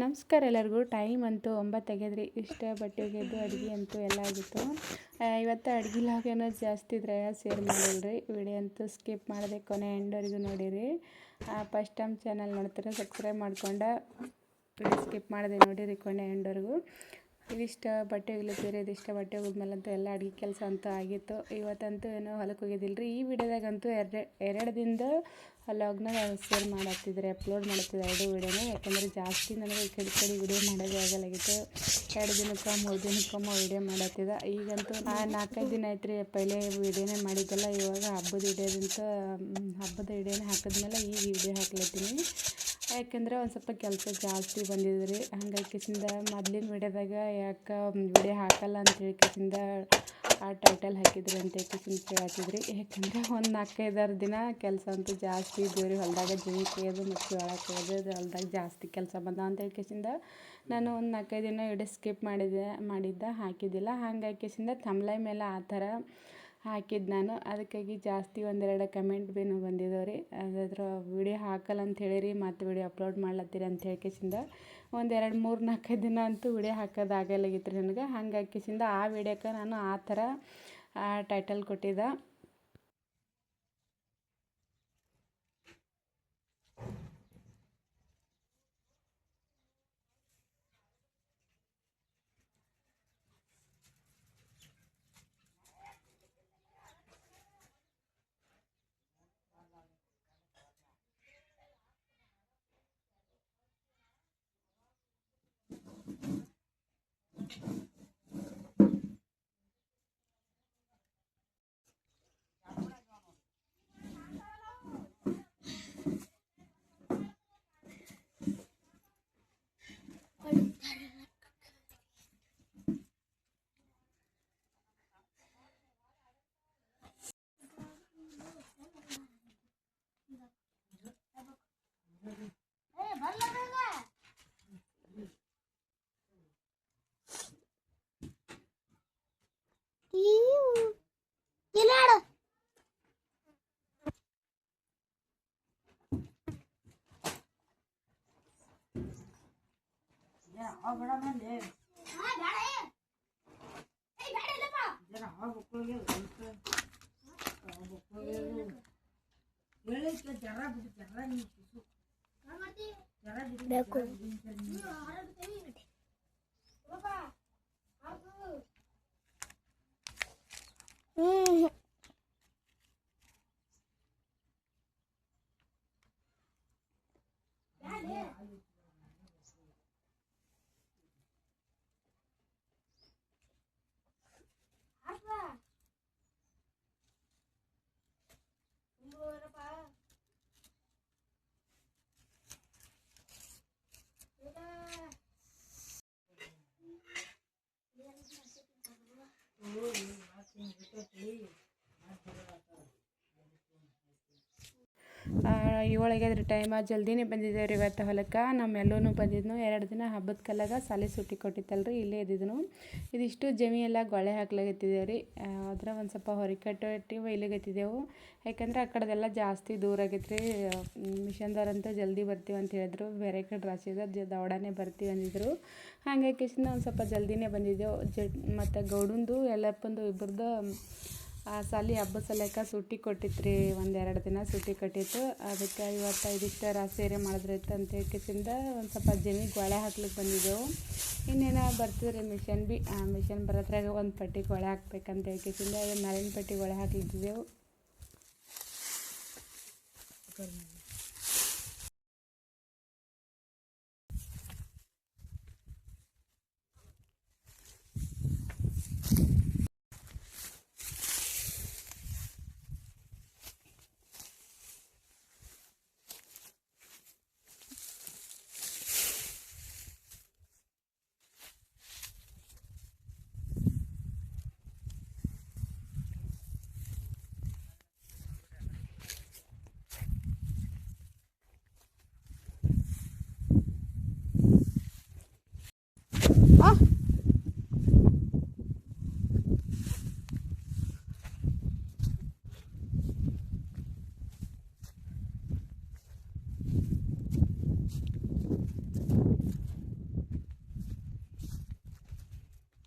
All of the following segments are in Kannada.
ನಮಸ್ಕಾರ ಎಲ್ಲರಿಗೂ. ಟೈಮ್ ಅಂತೂ 9 ಆಗ್ಯದ್ರಿ. ಇಷ್ಟ ಬಟ್ಟೆ ಒಗೆದು ಅಡುಗೆ ಅಂತೂ ಎಲ್ಲ ಆಗಿತ್ತು. ಇವತ್ತು ಅಡುಗೆ ಲಾಗ್ ಏನೋ ಜಾಸ್ತಿ ಇದ್ರೆ ಶೇರ್ ಮಾಡಿಲ್ರಿ. ವಿಡಿಯೋ ಅಂತೂ ಸ್ಕಿಪ್ ಮಾಡದೆ ಕೊನೆ ಎಂಡ್ವರೆಗೂ ನೋಡಿರಿ. ಫಸ್ಟ್ ಟೈಮ್ ಚಾನಲ್ ನೋಡ್ತಾರೆ ಸಬ್ಸ್ಕ್ರೈಬ್ ಮಾಡ್ಕೊಂಡು ವಿಡಿಯೋ ಸ್ಕಿಪ್ ಮಾಡದೆ ನೋಡಿರಿ ಕೊನೆ ಎಂಡ್ವರೆಗೂ. ಇದಿಷ್ಟು ಬಟ್ಟೆ ಒಗಿಲತ್ತೀರಿ. ಇದಿಷ್ಟು ಬಟ್ಟೆ ಒಗಿದ್ಮೇಲಂತೂ ಎಲ್ಲ ಅಡುಗೆ ಕೆಲಸ ಅಂತೂ ಆಗಿತ್ತು. ಇವತ್ತಂತೂ ಏನೋ ಹೊಲಕ್ಕೆ ಹೋಗಿದ್ದಿಲ್ಲ ರೀ. ಈ ವಿಡಿಯೋದಾಗಂತೂ ಎರಡು ದಿನದ ವ್ಲಾಗ್ನ ಶೇರ್ ಮಾಡತ್ತಿದ್ರೆ ಅಪ್ಲೋಡ್ ಮಾಡ್ತಿದ್ದೆ 2 ವಿಡಿಯೋನು. ಯಾಕಂದರೆ ಜಾಸ್ತಿ ನನಗೆ ಈ ಕಡೆ ವಿಡಿಯೋ ಮಾಡೋದೇ ಆಗಲಾಗಿತ್ತು. 2 ದಿನಕ್ಕೆ 3 ದಿನಕ್ಕೊಮ್ಮೆ ವಿಡಿಯೋ ಮಾಡತ್ತಿದ್ದೆ. ಈಗಂತೂ 4-5 ದಿನ ಆಯ್ತು ರೀ ಪೈಲೆ ವಿಡಿಯೋನೇ ಮಾಡಿದ್ದಲ್ಲ. ಇವಾಗ ಹಬ್ಬದ ವಿಡಿಯೋನೇ ಹಾಕಿದ್ಮೇಲೆ ಈಗ ವಿಡಿಯೋ ಹಾಕ್ಲತ್ತೀನಿ. ಯಾಕಂದ್ರೆ ಒಂದು ಸ್ವಲ್ಪ ಕೆಲಸ ಜಾಸ್ತಿ ಬಂದಿದೆ ರೀ. ಹಂಗಾಗಿ ಮೊದಲಿನ ವಿಡಿಯೋದಾಗ ಯಾಕೆ ವಿಡಿಯೋ ಹಾಕಲ್ಲ ಅಂತ ಹೇಳ್ಕಿಸಿಂದ ಆ ಟೈಟಲ್ ಹಾಕಿದ್ರಿ ಅಂತ ಕೇಳತ್ತಿದ್ರಿ. ಯಾಕಂದರೆ ಒಂದು 4-5 ದಿನ ಕೆಲಸ ಅಂತೂ ಜಾಸ್ತಿ ಇದ್ದೀವಿ ರೀ. ಹೊಲದಾಗ ಜಮಿ ಕೊಯ್ಯೋದು ಮತ್ತು ಜೋಳ ಕೊಯ್ಯೋದು ಹೊಲದಾಗ ಜಾಸ್ತಿ ಕೆಲಸ ಬಂದ ಅಂತ ಹೇಳ್ಕಿಸಿಂದ ನಾನು ಒಂದು 4-5 ದಿನ ವಿಡಿಯೋ ಸ್ಕಿಪ್ ಮಾಡಿದ್ದೆ ಹಾಕಿದ್ದಿಲ್ಲ. ಹಂಗಾಗಿಸಿಂದ ಥಂಬ್ನೈಲ್ ಮೇಲೆ ಆ ಥರ ಹಾಕಿದ್ದು ನಾನು. ಅದಕ್ಕಾಗಿ ಜಾಸ್ತಿ 1-2 ಕಮೆಂಟ್ ಭೀ ಬಂದಿದ್ದಾವೆ ರೀ. ಅದಾದ್ರೆ ವಿಡಿಯೋ ಹಾಕಲ್ಲ ಅಂತ ಹೇಳಿರಿ ಮತ್ತು ವಿಡಿಯೋ ಅಪ್ಲೋಡ್ ಮಾಡ್ಲತ್ತೀರಿ ಅಂತ ಹೇಳ್ಕಿಸಿಂದ 1-2-3-4 ದಿನ ಅಂತೂ ವಿಡಿಯೋ ಹಾಕೋದಾಗಲಾಗಿತ್ತು ರೀ ನನಗೆ. ಹಂಗಾಗಿಸಿಂದ ಆ ವಿಡಿಯೋಕ್ಕೆ ನಾನು ಆ ಥರ ಟೈಟಲ್ ಕೊಟ್ಟಿದ್ದೆ. ಇವಳಿಗಾದ್ರೆ ಟೈಮ ಜಲ್ದಿನೇ ಬಂದಿದ್ದೇವೆ ರೀ ಇವತ್ತು ಹೊಲಕ್ಕೆ. ನಮ್ಮೆಲ್ಲೂ ಬಂದಿದ್ನು 2 ದಿನ ಹಬ್ಬದ ಕಾಲಾಗ ಸಾಲಿ ಸುಟ್ಟಿ ಕೊಟ್ಟಿತ್ತಲ್ರಿ, ಇಲ್ಲೇ ಇದ್ದಿದ್ನು. ಇದಿಷ್ಟು ಜಮಿ ಎಲ್ಲ ಗೊಳೆ ಹಾಕ್ಲಾಗತ್ತಿದ್ದೇವೆ ರೀ. ಅದ್ರ ಒಂದು ಸ್ವಲ್ಪ ಹೊರಕಟ್ಟಿ ಒಯ್ಲಾಗತ್ತಿದ್ದೆವು. ಯಾಕಂದ್ರೆ ಆ ಕಡೆದೆಲ್ಲ ಜಾಸ್ತಿ ದೂರ ಆಗೈತೆ ರೀ. ಮಿಷನ್ದವ್ರಂತೂ ಜಲ್ದಿ ಬರ್ತೀವಿ ಅಂತ ಹೇಳಿದ್ರು. ಬೇರೆ ಕಡೆ ರಾಶಿದ ದೌಡಾನೆ ಬರ್ತೀವಿ ಅಂದಿದ್ರು. ಹಾಗಾಗಿ ಒಂದು ಸ್ವಲ್ಪ ಜಲ್ದಿನೇ ಬಂದಿದ್ದೆವು. ಮತ್ತು ಗೌಡಂದು ಎಲ್ಲಪ್ಪಂದು ಇಬ್ಬರದು ಸಾಲಿ ಹಬ್ಬದ ಸಲಕ್ಕೆ ಸುಟ್ಟಿ ಕೊಟ್ಟಿತ್ತು ರೀ. 1-2 ದಿನ ಸುಟ್ಟಿ ಕೊಟ್ಟಿತ್ತು. ಅದಕ್ಕೆ ಇವತ್ತು ಇದಿಷ್ಟು ರಾಶಿ ಮಾಡಿದ್ರೈತೆ ಅಂತ ಹೇಳ್ಕಿಸಿಂದ ಒಂದು ಸ್ವಲ್ಪ ಜಮಿ ಗೊಳೆ ಹಾಕ್ಲಿಕ್ಕೆ ಬಂದಿದ್ದೆವು. ಇನ್ನೇನು ಬರ್ತಿದ್ರಿ ಮಿಷನ್ ಬರೋದ್ರಾಗ ಒಂದು ಪಟ್ಟಿ ಗೊಳೆ ಹಾಕ್ಬೇಕಂತ ಹೇಳ್ಕಿಸಿಂದ ಮೇಲಿನ ಪಟ್ಟಿ ಗೊಳೆ ಹಾಕ್ಲಿಟ್ಟಿದ್ದೆವು.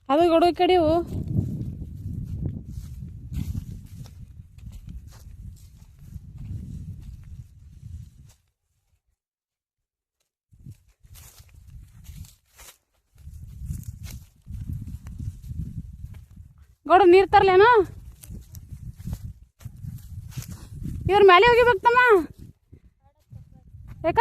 ಅದು ಗಡು ಕಡೆವು ಗೌಡ ನೀರು ತರ್ಲೇನು ಇವ್ರ ಮೇಲೆ ಹೋಗಿಬೇಕಮ್ಮ ಯಾಕ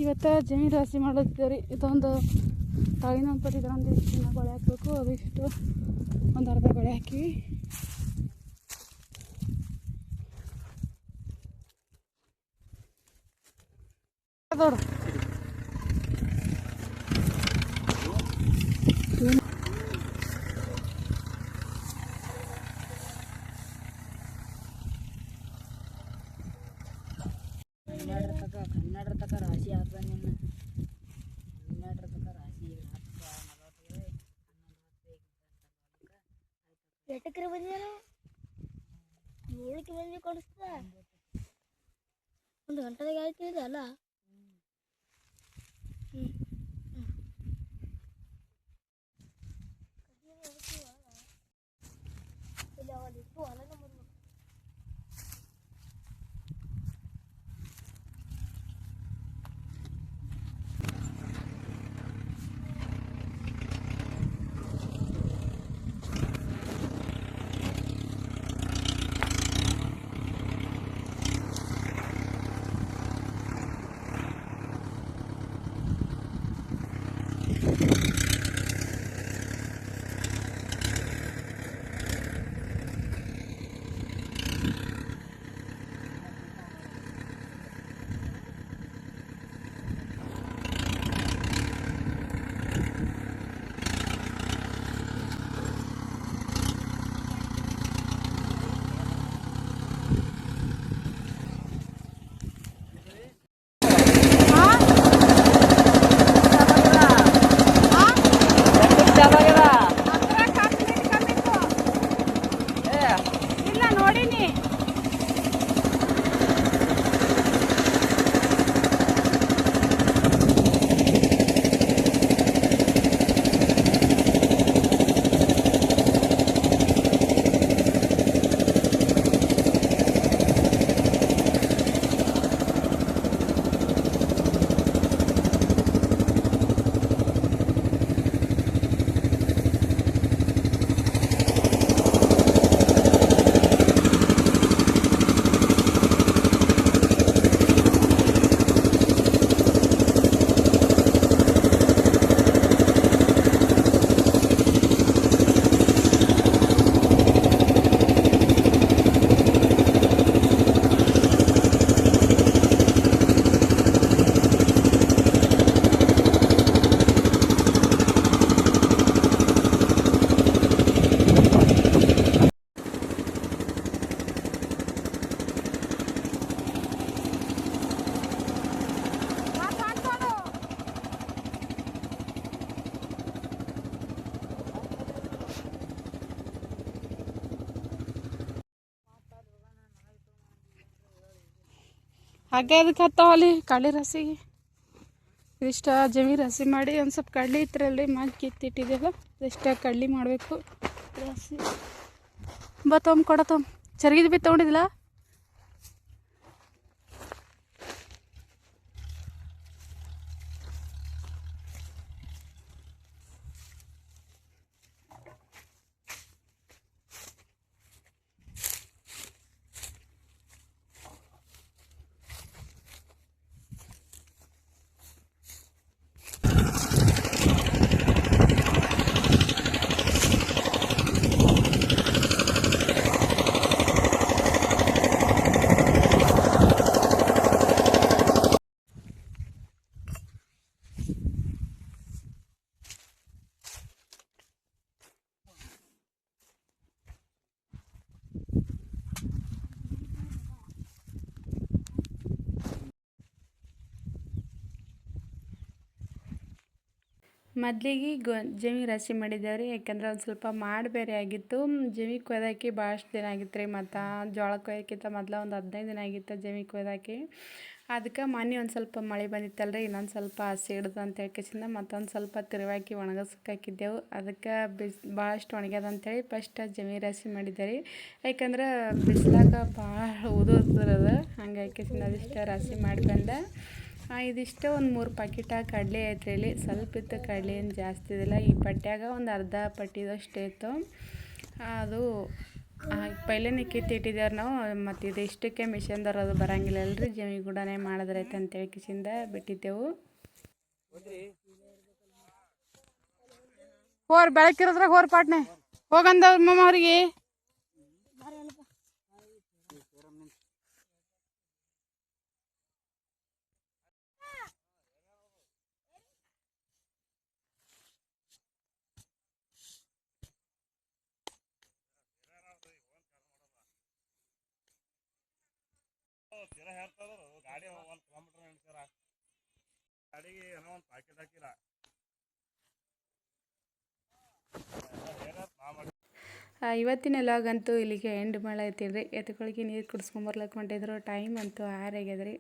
ಇವತ್ತು ಜಮೀನು ರಾಶಿ ಮಾಡುತ್ತೀರಿ ಇದೊಂದು ತಾಯಿನ ಪರಿ ಇದೊಂದು ಇಷ್ಟು ಗೊಳೆ ಹಾಕಬೇಕು ಅದಿಷ್ಟು ಒಂದು ಅರ್ಧ ಗೊಳೆ ಹಾಕಿವಿ ನೋಡು ಕನ್ನಡ ತಕ ರಾಶಿ ಹಾಕ ನಿನ್ನ ಕನ್ನಡ ತಕ ರಾಶಿ ಎಟಕ್ರೆ ಬಂದಿರೋ 7ಕ್ಕೆ ಬಂದು ಕೊಡಿಸ್ತಾ 1 ಗಂಟೆಗೆ ಆಯ್ತಿದೆ ಅಲ್ಲ ಹಾಗೆ ಅದಕ್ಕೆ ಹತ್ತವಲ್ಲಿ ಕಳ್ಳಿ ರಸಿಗೆ ಇಷ್ಟ ಜಮೀನು ರಸಿ ಮಾಡಿ ಒಂದು ಸ್ವಲ್ಪ ಕಡ್ಲಿ ಇತ್ತರಲ್ಲಿ ಮಾಡಿ ಕಿತ್ತಿಟ್ಟಿದ್ದೆಲ್ಲ ಇಷ್ಟ ಕಡ್ಲಿ ಮಾಡಬೇಕು ರಸಿ ಬತ್ತೊಮ್ಮ ಕೊಡತ್ತೊಮ್ಮ ಚರ್ಗಿದ್ ಬಿ ತೊಗೊಂಡಿದ್ದಿಲ್ಲ ಮೊದಲಿಗೆ ಜಮಿ ರಾಶಿ ಮಾಡಿದ್ದೇವ್ರಿ, ಯಾಕಂದ್ರೆ ಒಂದು ಸ್ವಲ್ಪ ಮಾಡಿ ಬೇರೆ ಆಗಿತ್ತು. ಜಮಿ ಕೊಯ್ದಾಕಿ ಭಾಳಷ್ಟು ದಿನ ಆಗಿತ್ತು ರೀ. ಮತ್ತು ಜೋಳ ಕೊಯ್ಯೋಕ್ಕಿಂತ ಮೊದಲು ಒಂದು 15 ದಿನ ಆಗಿತ್ತು ಜಮಿ ಕೊಯ್ದಾಕಿ. ಅದಕ್ಕೆ ಮೊನ್ನೆ ಒಂದು ಸ್ವಲ್ಪ ಮಳೆ ಬಂದಿತ್ತಲ್ರಿ, ಇನ್ನೊಂದು ಸ್ವಲ್ಪ ಹಸಿ ಹಿಡ್ದು ಅಂತ ಹೇಳ್ಕೆಸಿಂದ ಮತ್ತೊಂದು ಸ್ವಲ್ಪ ತಿರುವಾಕಿ ಒಣಗಸ್ಕೆ ಹಾಕಿದ್ದೆವು. ಅದಕ್ಕೆ ಭಾಳಷ್ಟು ಒಣಗ್ಯದ ಅಂತೇಳಿ ಫಸ್ಟ್ ಜಮಿ ರಾಶಿ ಮಾಡಿದ್ದೆ ರೀ. ಯಾಕಂದ್ರೆ ಬಿಸಿಲಾಗ ಭಾಳ ಉದುರ್ತದ, ಹಂಗೆ ಹಾಕಿಸಿಂದ ಅದಿಷ್ಟು ರಾಶಿ ಮಾಡಿ ಬಂದೆ. ಇದಿಷ್ಟು ಒಂದು 3 ಪ್ಯಾಕೆಟ್ ಕಡಲೆ ಐತ್ರಿ. ಇಲ್ಲಿ ಸ್ವಲ್ಪ ಇತ್ತು ಕಡಲೆ, ಏನು ಜಾಸ್ತಿ ಇದಿಲ್ಲ. ಈ ಪಟ್ಯಾಗ ಒಂದು ಅರ್ಧ ಪಟ್ಟಿದಷ್ಟು ಇತ್ತು. ಅದು ಪೈಲೇನೆ ಕಿತ್ತಿಟ್ಟಿದ್ದೇವ್ರಿ ನಾವು. ಮತ್ತು ಇದು ಇಷ್ಟಕ್ಕೆ ಮಿಷನ್ದವ್ರು ಅದು ಬರಂಗಿಲ್ಲ ಅಲ್ರಿ, ಜಮಿ ಗುಡನೇ ಮಾಡಿದ್ರೈತೆ ಅಂತೇಳಿ ಕಿಸಿಂದ ಬಿಟ್ಟಿದ್ದೆವು. ಹೋರ್ ಬೆಳಕಿರದ್ರಾಗ ಹೋರ್ ಪಾಟ್ನೆ ಹೋಗಂದವ್ರ ಮಮ್ಮ ಅವ್ರಿಗೆ. ಇವತ್ತಿನ ಲಾಗಂತೂ ಇಲ್ಲಿಗೆ ಎಂಡ್ ಮಾಡೈತಿಲ್ರಿ. ಎತ್ತುಗಳಿಗೆ ನೀರು ಕುಡಿಸ್ಕೊಂಬರ್ಲಕ್ಕೆ ಹೊಂಟಿದ್ರು. ಟೈಮ್ ಅಂತೂ 6 ಆಗ್ಯದ್ರಿ.